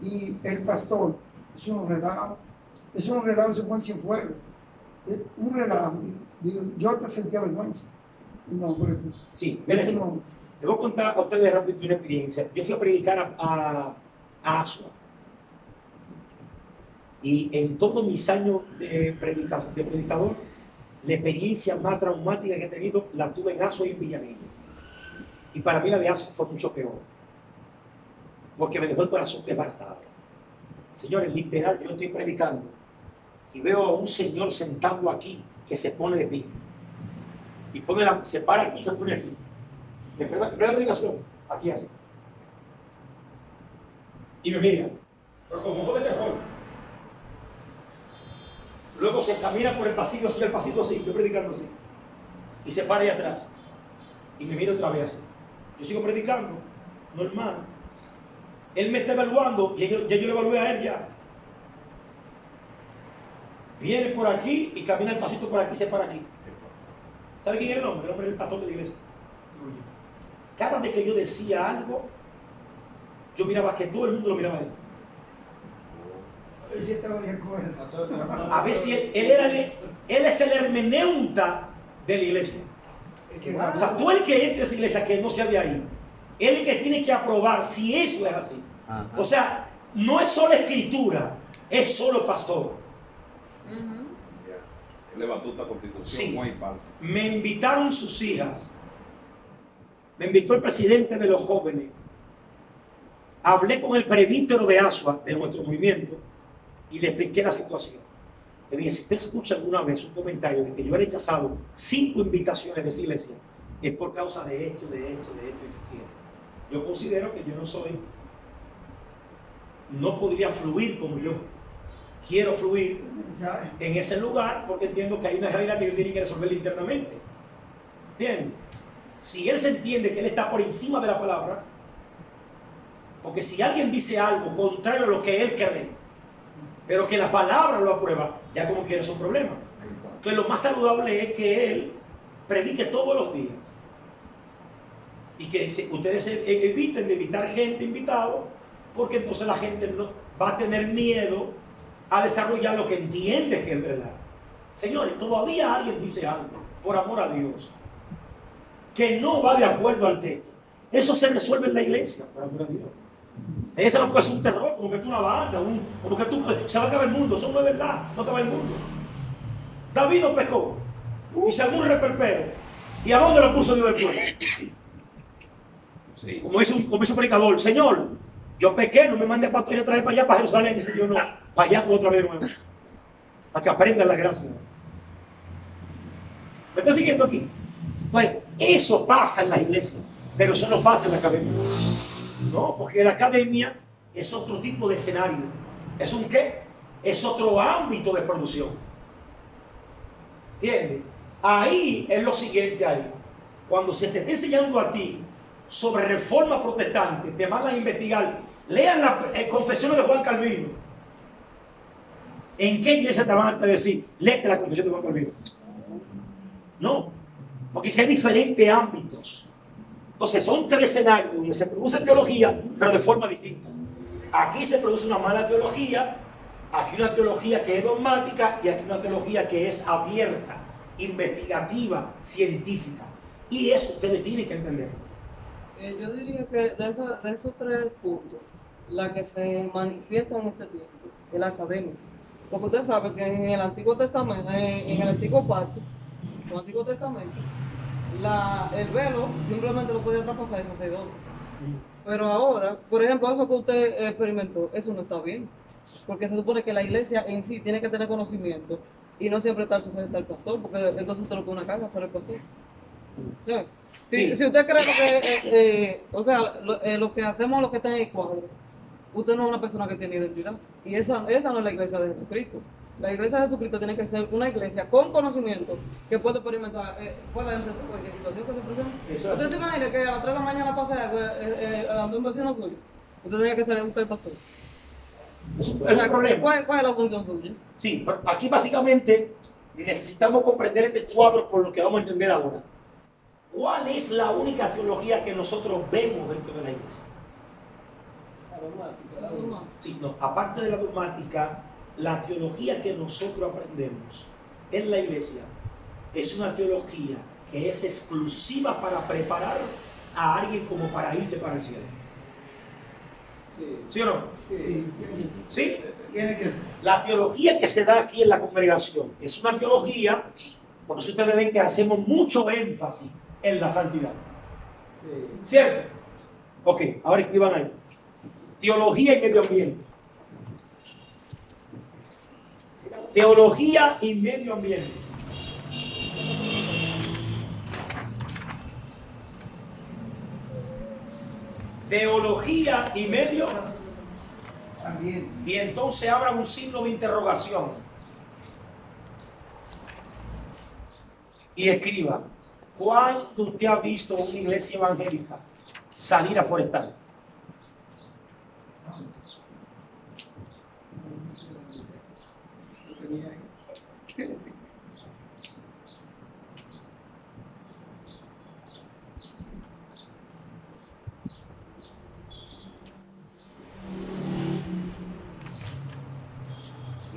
S4: y el pastor, es un relajo, eso fue en Cienfuegos, un relajo. Digo, yo hasta sentía vergüenza. Y no, por ejemplo,
S1: Sí, mira
S4: esto
S1: aquí.
S4: no.
S1: Les voy a contar a ustedes rápido una experiencia. Yo fui a predicar a Asua. Y en todos mis años de predicador, la experiencia más traumática que he tenido la tuve en Asua y en Villamillo. Y para mí la de Asua fue mucho peor. Porque me dejó el corazón desbaratado. Señores, literal, yo estoy predicando y veo a un señor sentado aquí que se pone de pie. Y se para aquí y se pone aquí. En plena predicación, aquí así. Y me mira, pero como juego de terror. Luego se camina por el pasillo así, yo predicando así. Y se para ahí atrás. y me mira otra vez así. Yo sigo predicando, normal. Él me está evaluando y ya yo lo evalué a él ya. Viene por aquí y camina el pasito por aquí y se para aquí. ¿Sabe quién era el hombre? El hombre era el pastor de la iglesia. Cada vez que yo decía algo, yo miraba que todo el mundo lo miraba a él.
S4: A ver si estaba de acuerdo.
S1: A ver si él es el hermeneuta de la iglesia.
S4: Es que
S1: O sea, tú el que entre a esa iglesia que no sea de ahí, él es el que tiene que aprobar si eso es así.
S7: Ajá.
S1: O sea, no es solo escritura, es solo pastor.
S3: Ya. Él es batuta constitución,
S1: Sí.
S3: no hay parte.
S1: Me invitaron sus hijas, me invitó el presidente de los jóvenes, hablé con el presbítero de Asua, de nuestro movimiento, y le expliqué la situación. Le dije, si usted escucha alguna vez un comentario de que yo he rechazado 5 invitaciones de esa iglesia, es por causa de esto, de esto, de esto, y esto. Yo considero que yo no podría fluir como yo quiero fluir
S4: mensaje.
S1: en ese lugar, porque entiendo que hay una realidad que yo tiene que resolver internamente. ¿Entiendes? Si él se entiende que él está por encima de la palabra, porque si alguien dice algo contrario a lo que él cree, pero que la palabra lo aprueba, ya como quiere es un problema. Entonces lo más saludable es que él predique todos los días y que ustedes eviten de evitar gente invitado, porque entonces la gente no va a tener miedo a desarrollar lo que entiende que es verdad. Señores, todavía alguien dice algo, por amor a Dios, que no va de acuerdo al texto. Eso se resuelve en la iglesia, por amor a Dios. Ese no puede ser un terror, como que tú una banda, como que tú se va a acabar el mundo. Eso no es verdad, no acaba el mundo. David no pescó y se armó un reperpero. ¿Y a dónde lo puso Dios del pueblo?
S3: Sí.
S1: Como dice un predicador, Señor, yo pequé, no me mandé a ir a traer para allá, para Jerusalén. Dice yo, no, para allá tú otra vez de nuevo, para que aprendan la gracia. ¿Me está siguiendo aquí? Pues eso pasa en la iglesia, pero eso no pasa en la academia. No, porque la academia es otro tipo de escenario. ¿Es un qué? Es otro ámbito de producción. ¿Entiendes? Ahí es lo siguiente ahí. Cuando se te está enseñando a ti sobre reforma protestante, te mandan a investigar. Lean las confesiones de Juan Calvino. ¿En qué iglesia te van a decir? Léete la confesión de Juan Calvino. No, porque hay diferentes ámbitos. Entonces son 3 escenarios donde se produce teología, pero de forma distinta. Aquí se produce una mala teología, aquí una teología que es dogmática y aquí una teología que es abierta, investigativa, científica. Y eso ustedes tienen que entender.
S6: Yo diría que de esos 3 puntos, la que se manifiesta en este tiempo es la académica. Porque usted sabe que en el Antiguo Testamento, en el Antiguo Pacto, en el Antiguo Testamento, el velo simplemente lo podía traspasar el sacerdote. Pero ahora, por ejemplo, eso que usted experimentó, eso no está bien. Porque se supone que la iglesia en sí tiene que tener conocimiento y no siempre estar sujeta al pastor, porque entonces usted lo pone una carga para el pastor. ¿Sí?
S1: Sí.
S6: Si usted cree que, lo que hacemos, lo que está en el cuadro, usted no es una persona que tiene identidad. Y esa no es la iglesia de Jesucristo. La iglesia de Jesucristo tiene que ser una iglesia con conocimiento que puede experimentar, puede enfrentar cualquier situación que se presente. ¿Usted se imagina que a las 3 de la mañana pase algo dando un vecino suyo? Usted tiene que ser un pastor.
S1: Es un problema.
S6: ¿Cuál es la función suya?
S1: Sí, pero aquí básicamente necesitamos comprender este cuadro por lo que vamos a entender ahora. ¿Cuál es la única teología que nosotros vemos dentro de la iglesia? Sí, no, aparte de la dogmática, la teología que nosotros aprendemos en la iglesia es una teología que es exclusiva para preparar a alguien como para irse para el cielo. ¿Sí o no?
S4: Sí,
S1: ¿Sí?
S4: tiene que ser.
S1: La teología que se da aquí en la congregación es una teología, por eso ustedes ven que hacemos mucho énfasis en la santidad. ¿Cierto? Ok, ahora escriban ahí. Teología y medio ambiente. Teología y medio ambiente. Teología y medio.
S4: También.
S1: Y entonces abra un signo de interrogación. Y escriba. ¿Cuándo usted ha visto una iglesia evangélica salir a forestar?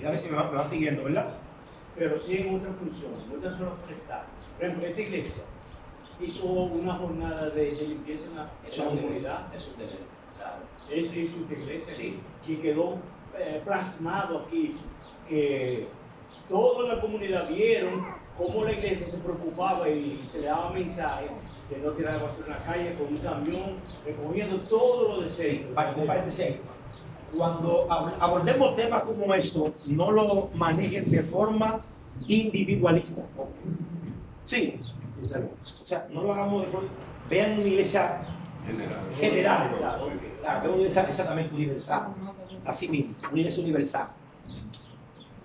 S1: A ver si me van siguiendo, ¿verdad?
S5: Pero sí en otra función, no tan solo forestal. Por ejemplo, esta iglesia hizo una jornada de limpieza en la comunidad.
S1: Eso es de claro.
S5: Eso hizo esta iglesia.
S1: Sí.
S5: Y quedó plasmado aquí que toda la comunidad vieron cómo la iglesia se preocupaba y se le daba mensajes de no tirar basura en la calle con un camión, recogiendo todo lo desechos.
S1: Sí, cuando abordemos temas como esto, no lo manejen de forma individualista. Sí. O sea, no lo hagamos de forma. Vean una iglesia general. Claro, vean una iglesia exactamente universal. Así mismo, una iglesia universal.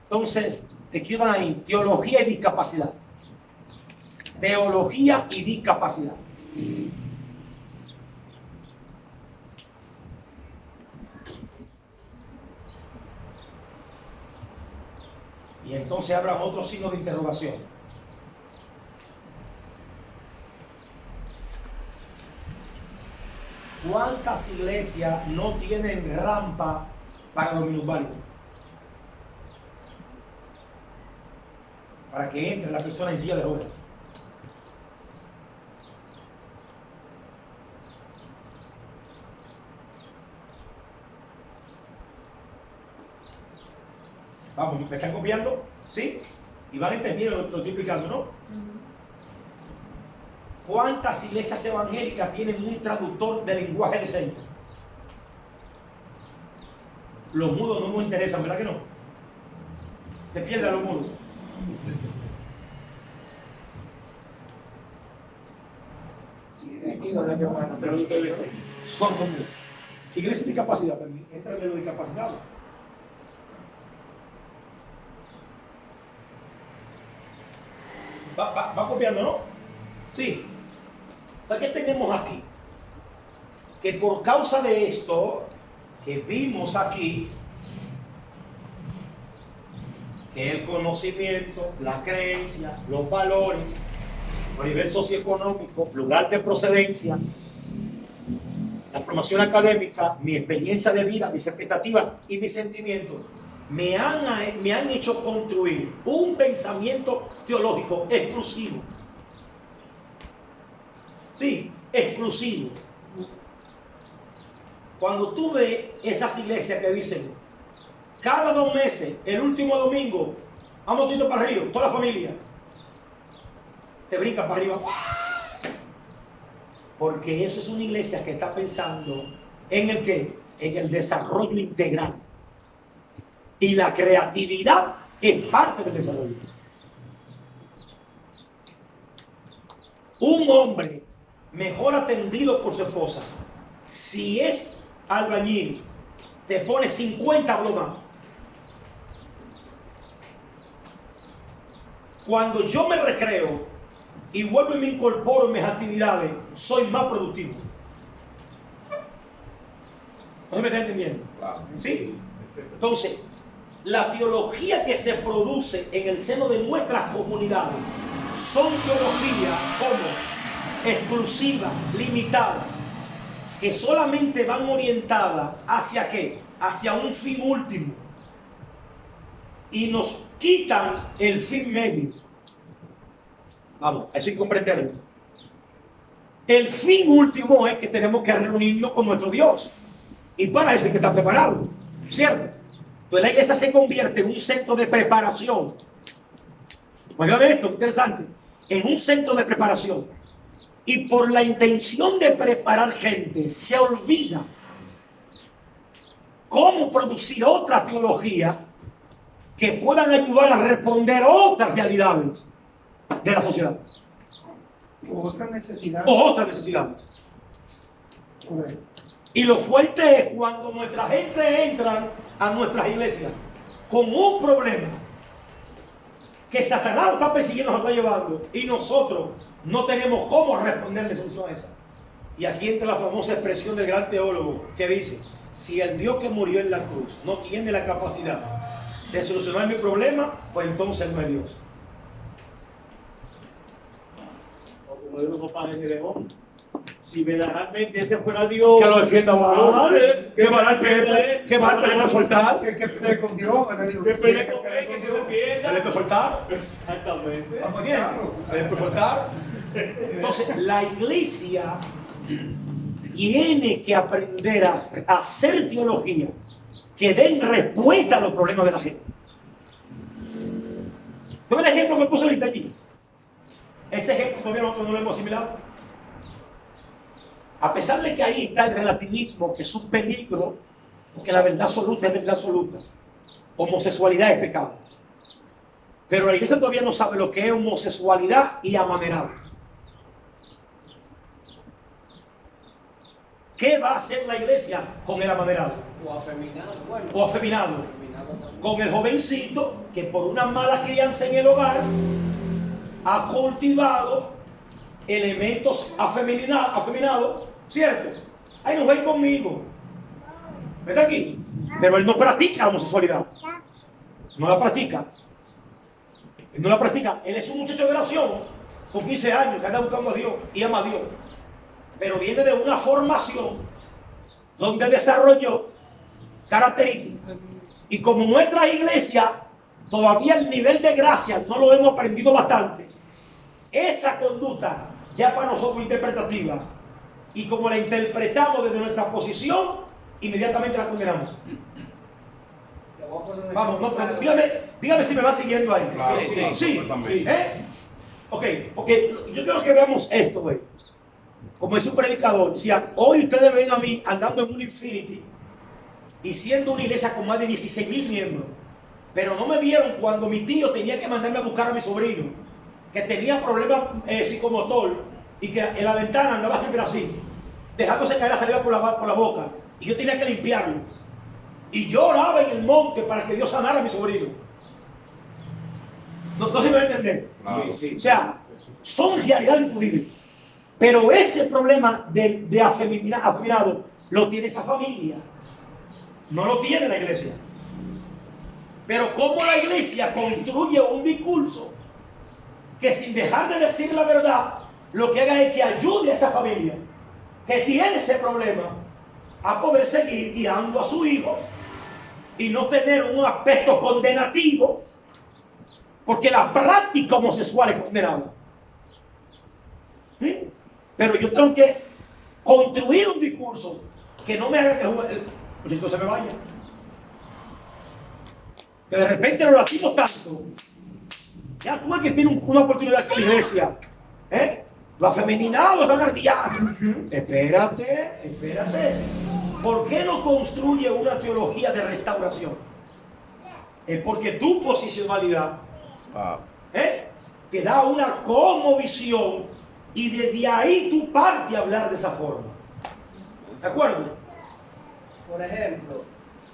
S1: Entonces, escriban ahí: teología y discapacidad. Teología y discapacidad. Y entonces hablan otros signos de interrogación. ¿Cuántas iglesias no tienen rampa para los minusválidos? Para que entre la persona en silla de ruedas. Vamos, ¿me están copiando? ¿Sí? Y van entendiendo lo que estoy explicando, ¿no? ¿Cuántas iglesias evangélicas tienen un traductor de lenguaje de señas? Los mudos no nos interesan, ¿verdad que no? Se pierden los mudos. Son mudos. Iglesia de discapacidad también. Entra en los discapacitados. Va copiando, ¿no? Sí. Entonces, ¿qué tenemos aquí? Que por causa de esto que vimos aquí, que el conocimiento, la creencia, los valores, a nivel socioeconómico, lugar de procedencia, la formación académica, mi experiencia de vida, mis expectativas y mis sentimientos, me han hecho construir un pensamiento teológico exclusivo. Sí, exclusivo. Cuando tú ves esas iglesias que dicen, cada 2 meses, el último domingo, vamos todos para arriba, toda la familia, te brinca para arriba. Porque eso es una iglesia que está pensando en el qué, en el desarrollo integral. Y la creatividad es parte del desarrollo. Un hombre mejor atendido por su esposa, si es albañil, te pone 50 bromas. Cuando yo me recreo y vuelvo y me incorporo en mis actividades, soy más productivo. ¿No me está entendiendo?
S3: Claro.
S1: ¿Sí? Entonces, la teología que se produce en el seno de nuestras comunidades son teologías como exclusivas, limitadas, que solamente van orientadas hacia ¿qué? Hacia un fin último. Y nos quitan el fin medio. Vamos, eso hay que comprenderlo. El fin último es que tenemos que reunirnos con nuestro Dios. Y para eso hay que estar preparado, ¿cierto? Entonces la iglesia se convierte en un centro de preparación. Oigan esto, interesante. En un centro de preparación. Y por la intención de preparar gente, se olvida cómo producir otra teología que puedan ayudar a responder otras realidades de la sociedad.
S4: O otra necesidad.
S1: O otras necesidades. Y lo fuerte es cuando nuestra gente entra a nuestras iglesias con un problema que Satanás lo está persiguiendo, nos está llevando, y nosotros no tenemos cómo responderle solución a esa. Y aquí entra la famosa expresión del gran teólogo que dice, si el Dios que murió en la cruz no tiene la capacidad de solucionar mi problema, pues entonces no es Dios.
S5: O como dijo papá en el León, si verdaderamente ese fuera Dios,
S1: Que lo defienda Barán, que Barán
S5: que
S1: va a soltar,
S4: Que pelee con Dios, me digo.
S5: que pelee con él, que se
S1: que
S5: defienda.
S1: le puede soltar,
S5: Exactamente.
S4: Vamos a
S1: bien,
S4: echarlo.
S1: que le puede soltar. Entonces, la iglesia tiene que aprender a hacer teología que den respuesta a los problemas de la gente. ¿Tú ves el ejemplo que puse ahorita allí? Ese ejemplo todavía nosotros no lo hemos asimilado. A pesar de que ahí está el relativismo, que es un peligro, porque la verdad absoluta es verdad absoluta. Homosexualidad es pecado. Pero la iglesia todavía no sabe lo que es homosexualidad y amanerado. ¿Qué va a hacer la iglesia con el amanerado?
S2: O afeminado, bueno.
S1: O afeminado.
S2: Afeminado también.
S1: Con el jovencito que por una mala crianza en el hogar ha cultivado elementos afeminados, ¿cierto? Ahí no ven conmigo. Vete aquí. Pero él no practica la homosexualidad. No la practica. Él no la practica. Él es un muchacho de oración con 15 años que anda buscando a Dios y ama a Dios. Pero viene de una formación donde desarrolló características. Y como nuestra iglesia todavía el nivel de gracia no lo hemos aprendido bastante, esa conducta ya para nosotros es interpretativa. Y como la interpretamos desde nuestra posición, inmediatamente la condenamos.
S2: Le voy a poner un
S1: Vamos, no,
S2: ejemplo
S1: pero
S2: claro.
S1: dígame si me va siguiendo ahí.
S3: Claro,
S5: Sí,
S3: claro,
S1: sí,
S3: completamente.
S1: Ok, porque yo quiero que veamos esto, güey. Como es un predicador, decía, hoy ustedes ven a mí andando en un Infinity y siendo una iglesia con más de 16,000 miembros, pero no me vieron cuando mi tío tenía que mandarme a buscar a mi sobrino, que tenía problemas psicomotor y que en la ventana andaba siempre así, dejándose caer la saliva por la boca, y yo tenía que limpiarlo. Y yo oraba en el monte para que Dios sanara a mi sobrino. No se me va a entender.
S3: Claro.
S1: O sea, son realidades que tú vives. Pero ese problema de afeminado lo tiene esa familia. No lo tiene la iglesia. Pero cómo la iglesia construye un discurso que sin dejar de decir la verdad, lo que haga es que ayude a esa familia que tiene ese problema a poder seguir guiando a su hijo y no tener un aspecto condenativo, porque la práctica homosexual es condenada. ¿Sí? Pero yo tengo que construir un discurso que no me haga que el proyecto se me vaya. Que de repente lo lastimos tanto. Ya tú el que tiene una oportunidad que la iglesia, lo afeminado, lo guardián. Espérate. ¿Por qué no construye una teología de restauración? Es porque tu posicionalidad te da una cosmovisión y desde ahí tú partes a hablar de esa forma. ¿De acuerdo?
S2: Por ejemplo,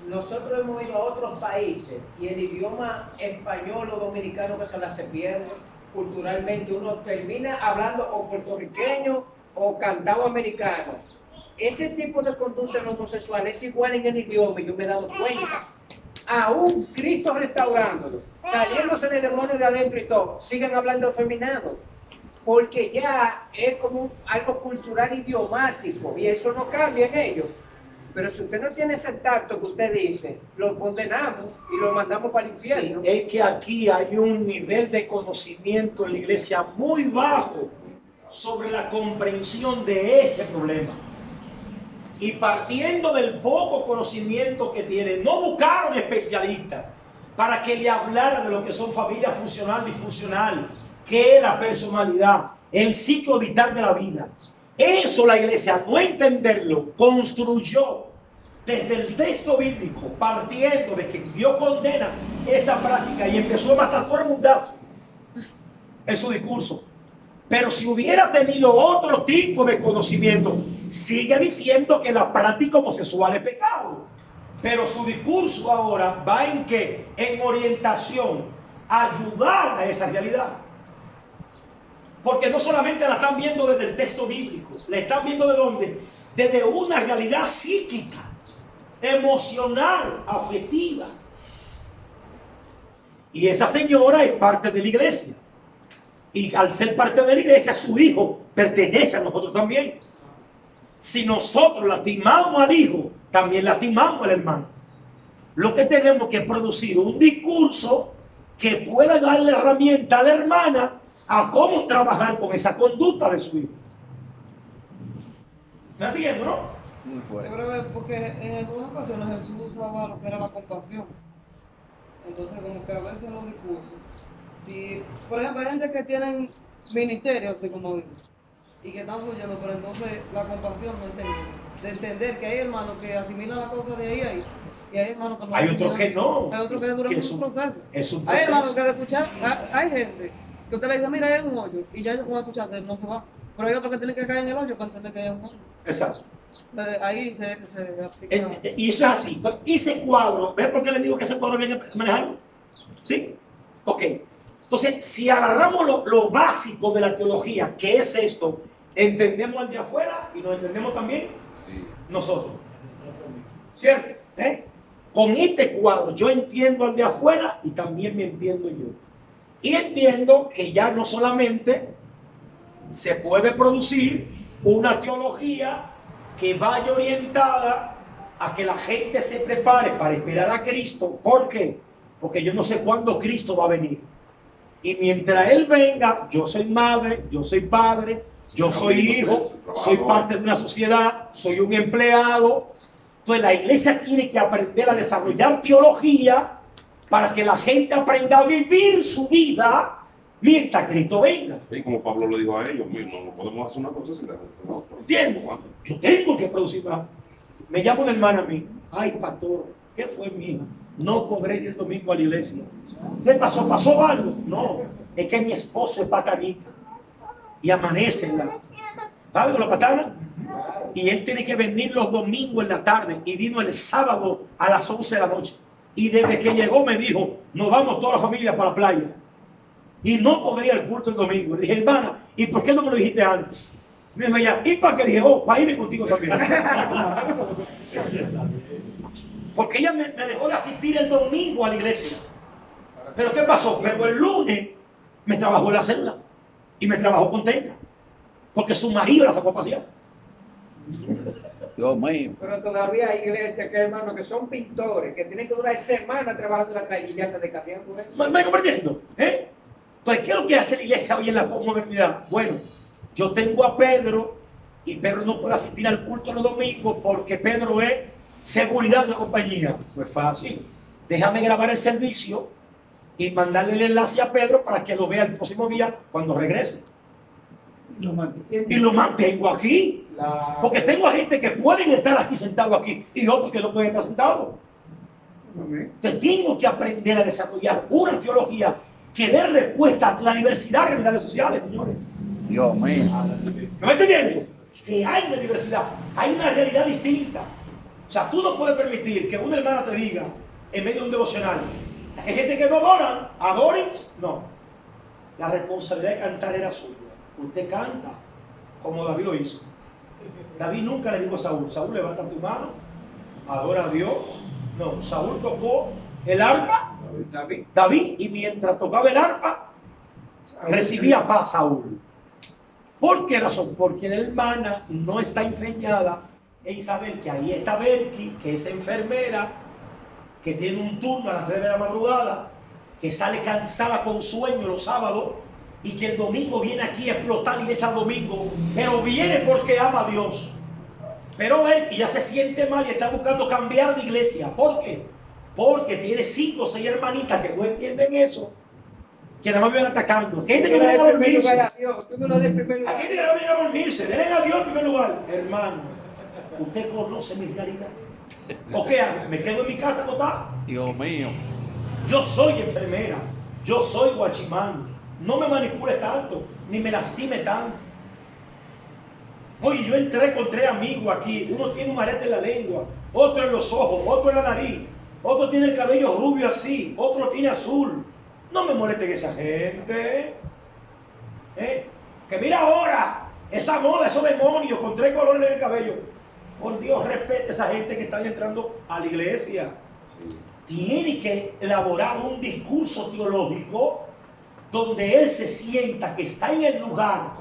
S2: nosotros hemos ido a otros países y el idioma español o dominicano que se pierde culturalmente. Uno termina hablando o puertorriqueño o cantado americano. Ese tipo de conducta en homosexual es igual en el idioma y yo me he dado cuenta. Aún Cristo restaurándolo, saliéndose del demonio de adentro y todo, siguen hablando afeminado. Porque ya es como algo cultural idiomático y eso no cambia en ellos. Pero si usted no tiene ese tacto que usted dice, lo condenamos y lo mandamos para el infierno.
S1: Sí, es que aquí hay un nivel de conocimiento en la iglesia muy bajo sobre la comprensión de ese problema. Y partiendo del poco conocimiento que tienen, no buscaron especialistas para que le hablara de lo que son familias funcional, disfuncional, que es la personalidad, el ciclo vital de la vida. Eso la iglesia, no entenderlo, construyó desde el texto bíblico, partiendo de que Dios condena esa práctica y empezó a matar todo el mundazo en su discurso. Pero si hubiera tenido otro tipo de conocimiento, sigue diciendo que la práctica homosexual es pecado. Pero su discurso ahora va en qué? En orientación, ayudar a esa realidad. Porque no solamente la están viendo desde el texto bíblico, la están viendo de dónde, desde una realidad psíquica, emocional, afectiva. Y esa señora es parte de la iglesia. Y al ser parte de la iglesia, su hijo pertenece a nosotros también. Si nosotros lastimamos al hijo, también lastimamos al hermano. Lo que tenemos que producir un discurso que pueda darle herramienta a la hermana a cómo trabajar con esa conducta de su hijo. ¿Me estás siguiendo, no?
S7: Muy
S6: Yo
S7: fuerte.
S6: creo que porque en algunas ocasiones Jesús usaba lo que era la compasión. Entonces, como que a veces los discursos, si, por ejemplo, hay gente que tienen ministerios, así como digo, y que están fluyendo, pero entonces la compasión no es de entender que hay hermanos que asimilan las cosas de ahí a ahí, y hay hermanos que no.
S1: Hay otros que no.
S6: Hay otros que duran
S1: Que es
S6: un proceso.
S1: Es un
S6: Hay hermanos
S1: proceso.
S6: que de escuchar, hay gente que usted le dice, mira, hay un hoyo, y ya ellos van a escuchar que no se va. Pero hay otros que tienen que caer en el hoyo para entender que hay un hoyo.
S1: Exacto.
S6: Ahí se aplica.
S1: Y eso es así. Y ese cuadro, ¿ves por qué le digo que ese cuadro viene que manejarlo? ¿Sí? Ok. Entonces, si agarramos lo básico de la teología, que es esto, entendemos al de afuera y nos entendemos también
S3: Sí.
S1: nosotros. ¿Cierto? Con este cuadro yo entiendo al de afuera y también me entiendo yo. Y entiendo que ya no solamente se puede producir una teología que vaya orientada a que la gente se prepare para esperar a Cristo. ¿Por qué? Porque yo no sé cuándo Cristo va a venir. Y mientras Él venga, yo soy madre, yo soy padre, yo soy hijo, soy parte de una sociedad, soy un empleado. Entonces la iglesia tiene que aprender a desarrollar teología para que la gente aprenda a vivir su vida mientras Cristo venga.
S3: Y como Pablo le dijo a ellos, "Mira, no podemos hacer una cosa sin dejar de hacer la otra".
S1: ¿Entiendes? Yo tengo que producir más. Me llama una hermana a mí. Ay, pastor, ¿qué fue mío? No podré ir el domingo a la iglesia. ¿Qué pasó? ¿Pasó algo? No, es que mi esposo es patanita y amanece en la... ¿Sabes con la patana? Y él tiene que venir los domingos en la tarde y vino el sábado a las 11 de la noche. Y desde que llegó me dijo, nos vamos toda la familia para la playa. Y no podría el culto el domingo. Le dije, hermana, ¿y por qué no me lo dijiste antes? Me dijo ella, ¿y para qué? Dije, oh, para irme contigo también. Porque ella me dejó de asistir el domingo a la iglesia. Pero ¿qué pasó? Pero el lunes me trabajó en la célula. Y me trabajó contenta. Porque su marido la sacó a pasear.
S8: Dios mío.
S2: Pero todavía hay iglesias que hermanos que son pintores, que tienen que durar semanas trabajando en la calle y ya se decadean por eso.
S1: ¿Me comprendiendo? Entonces, ¿qué es lo que hace la iglesia hoy en la modernidad? Bueno, yo tengo a Pedro y Pedro no puede asistir al culto los domingos porque Pedro es seguridad de la compañía. Pues fácil. Déjame grabar el servicio y mandarle el enlace a Pedro para que lo vea el próximo día cuando regrese. Y lo mantengo aquí. Porque tengo a gente que pueden estar aquí sentados aquí y otros que no pueden estar sentados. Entonces tengo que aprender a desarrollar una teología que dé respuesta a la diversidad de realidades sociales, señores.
S8: Dios mío.
S1: ¿Me va entendiendo? Que hay una diversidad, hay una realidad distinta. O sea, tú no puedes permitir que una hermana te diga en medio de un devocional, hay gente que no adoran, adoren. No. La responsabilidad de cantar era suya. Usted canta como David lo hizo. David nunca le dijo a Saúl, Saúl, levanta tu mano, adora a Dios. No, Saúl tocó el arpa, David, y mientras tocaba el arpa, recibía paz Saúl. ¿Por qué razón? Porque la hermana no está enseñada en saber que ahí está Berky, que es enfermera, que tiene un turno a las 3 de la madrugada, que sale cansada con sueño los sábados, y que el domingo viene aquí a explotar iglesia el domingo, pero viene porque ama a Dios. Pero él ya se siente mal y está buscando cambiar de iglesia. ¿Por qué? Porque tiene 5 o 6 hermanitas que no entienden eso, que nada más vienen atacando. ¿Qué gente que no viene a dormirse?
S2: A Dios, tú me lo des en primer
S1: ¿A
S2: lugar.
S1: qué gente que no viene a dormirse? Denle a Dios en primer lugar. Hermano, usted conoce mi realidad. ¿O qué hago? ¿Me quedo en mi casa acostado?
S8: Dios mío.
S1: Yo soy enfermera, yo soy guachimán. No me manipule tanto, ni me lastime tanto. Oye, yo entré con 3 amigos aquí. Uno tiene un arete en la lengua, otro en los ojos, otro en la nariz, otro tiene el cabello rubio así, otro lo tiene azul. No me molesten esa gente. Que mira ahora, esa moda, esos demonios con 3 colores en el cabello. Por Dios, respete a esa gente que está entrando a la iglesia.
S3: Sí.
S1: Tiene que elaborar un discurso teológico donde él se sienta que está en el lugar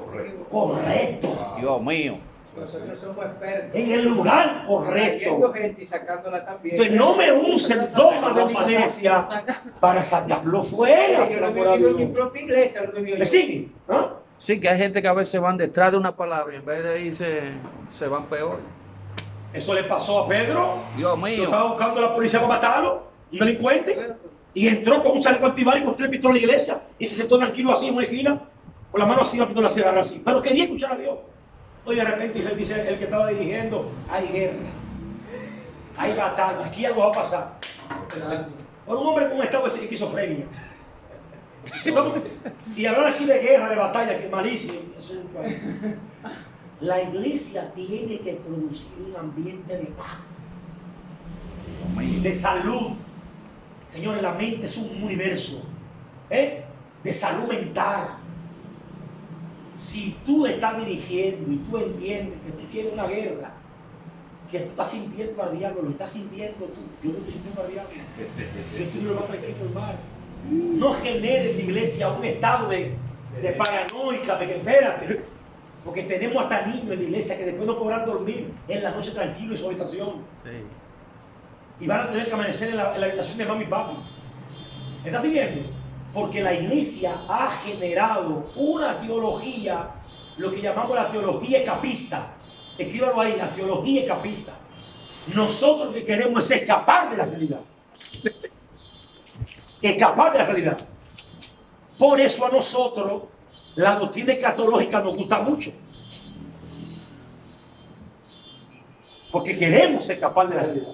S1: correcto.
S2: Dios mío.
S3: Eso
S2: Nosotros
S3: sí.
S2: somos expertos.
S1: En el lugar
S2: Trayendo
S1: correcto.
S2: gente y sacándola también.
S1: Entonces no me use el dogma de Manesia para sacarlo fuera.
S2: Yo
S1: por
S2: lo
S1: amor a
S2: he vivido en mi
S1: Dios.
S2: propia iglesia. Lo he vivido
S1: ¿Me
S2: yo.
S1: sigue? ¿Ah?
S8: Sí, que hay gente que a veces van detrás de una palabra y en vez de irse, se van peor.
S1: Eso le pasó a Pedro.
S8: Dios
S1: Yo
S8: mío.
S1: estaba buscando a la policía para matarlo, un delincuente, y entró con un chaleco antibalas y con 3 pistolas a la iglesia y se sentó tranquilo así en una esquina, con la mano así, la pistola se agarra así. Pero quería escuchar a Dios. Oye, de repente él dice, el que estaba dirigiendo, hay guerra, hay batalla, aquí algo va a pasar. Por un hombre con un estado de esquizofrenia. Y hablar aquí de guerra, de batalla, que es malísimo. La iglesia tiene que producir un ambiente de paz, de salud. Señores, la mente es un universo de salud mental. Si tú estás dirigiendo y tú entiendes que tú tienes una guerra, que tú estás sintiendo al diablo, lo estás sintiendo tú. Yo no estoy sintiendo al diablo. Yo estoy lo más tranquilo del mar. No genere en la iglesia un estado de paranoica, de que espérate. Porque tenemos hasta niños en la iglesia que después no podrán dormir en la noche tranquilo en su habitación.
S8: Sí.
S1: Y van a tener que amanecer en la habitación de mami y papi. ¿Me estás siguiendo? Porque la iglesia ha generado una teología, lo que llamamos la teología escapista. Escríbalo ahí, la teología escapista. Nosotros lo que queremos es escapar de la realidad. Escapar de la realidad. Por eso a nosotros la doctrina escatológica nos gusta mucho. Porque queremos escapar de la realidad.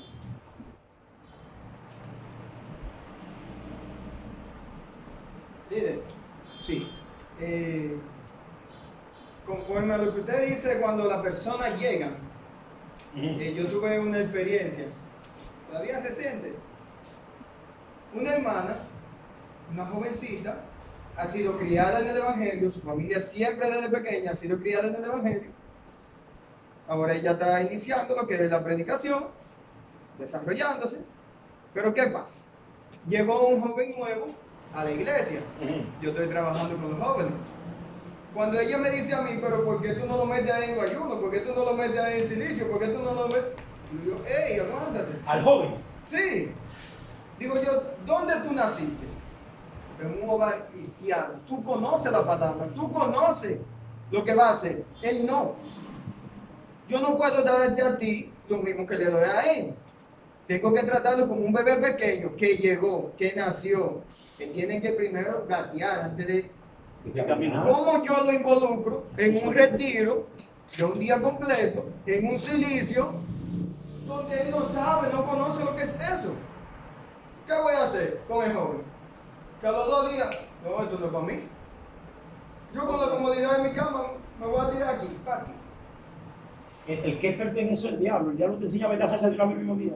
S9: Líder,
S1: Sí.
S9: conforme a lo que usted dice, cuando las personas llegan, yo tuve una experiencia, todavía reciente. Una hermana, una jovencita, ha sido criada en el Evangelio, su familia siempre desde pequeña ha sido criada en el Evangelio. Ahora ella está iniciando lo que es la predicación, desarrollándose. Pero ¿qué pasa? Llegó un joven nuevo a la iglesia. Yo estoy trabajando con los jóvenes. Cuando ella me dice a mí, pero ¿por qué tú no lo metes ahí en ayuno? ¿Por qué tú no lo metes ahí en silicio? ¿Por qué tú no lo metes? Y yo, hey, aguántate.
S1: Al joven.
S9: Sí. Digo yo, ¿dónde tú naciste? En un hogar cristiano. Tú conoces la palabra, tú conoces lo que va a hacer. Él no. Yo no puedo darte a ti lo mismo que le doy a él. Tengo que tratarlo como un bebé pequeño que llegó, que nació, que tiene que primero gatear antes de
S1: caminar.
S9: ¿Cómo yo lo involucro en un retiro de un día completo, en un silicio, donde él no sabe, no conoce lo que es eso? ¿Qué voy a hacer con el joven? Que a los 2 días, no, esto no es para mí. Yo con la comodidad de mi cama me voy a tirar aquí, para aquí.
S1: El que pertenece al diablo. El diablo te enseña a bendecirse a Dios el mismo día.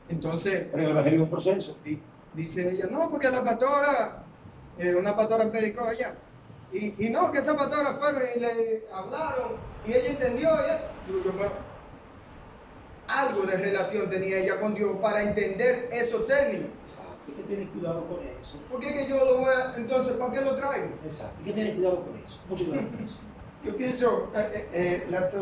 S9: Entonces,
S1: Pero el evangelio es un proceso.
S9: dice ella, no, porque la pastora, una pastora predicó allá. Y no, que esa pastora fueron y le hablaron y ella entendió. Digo yo, bueno, algo de relación tenía ella con Dios para entender esos términos.
S1: Exacto. Hay que tener cuidado con eso.
S9: ¿Por qué que yo lo voy a, entonces, para qué lo traigo?
S1: Exacto. Hay que tener cuidado con eso. Mucho cuidado con eso.
S4: Yo pienso, la teología